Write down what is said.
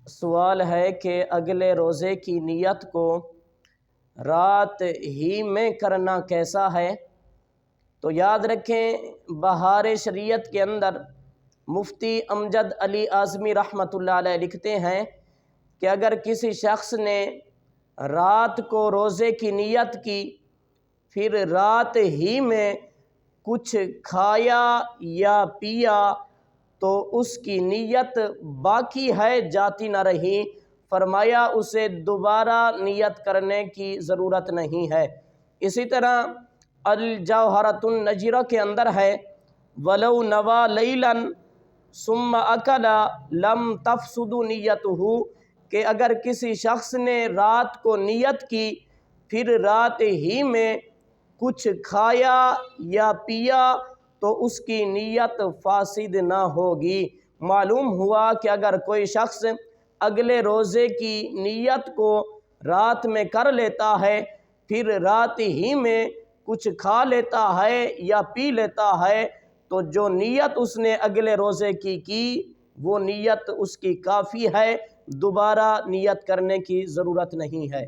سوال ہے کہ اگلے روزے کی نیت کو رات ہی میں کرنا کیسا ہے؟ تو یاد رکھیں، بہار شریعت کے اندر مفتی امجد علی اعظمی رحمۃ اللہ علیہ لکھتے ہیں کہ اگر کسی شخص نے رات کو روزے کی نیت کی، پھر رات ہی میں کچھ کھایا یا پیا تو اس کی نیت باقی ہے، جاتی نہ رہی۔ فرمایا اسے دوبارہ نیت کرنے کی ضرورت نہیں ہے۔ اسی طرح الجوہرۃ النجرہ کے اندر ہے وَلَوْ نَوَى لَيْلًا ثُمَّ أَكَلَ لَمْ تَفْسُدُ نِيَّتُهُ، کہ اگر کسی شخص نے رات کو نیت کی پھر رات ہی میں کچھ کھایا یا پیا تو اس کی نیت فاسد نہ ہوگی۔ معلوم ہوا کہ اگر کوئی شخص اگلے روزے کی نیت کو رات میں کر لیتا ہے، پھر رات ہی میں کچھ کھا لیتا ہے یا پی لیتا ہے، تو جو نیت اس نے اگلے روزے کی وہ نیت اس کی کافی ہے، دوبارہ نیت کرنے کی ضرورت نہیں ہے۔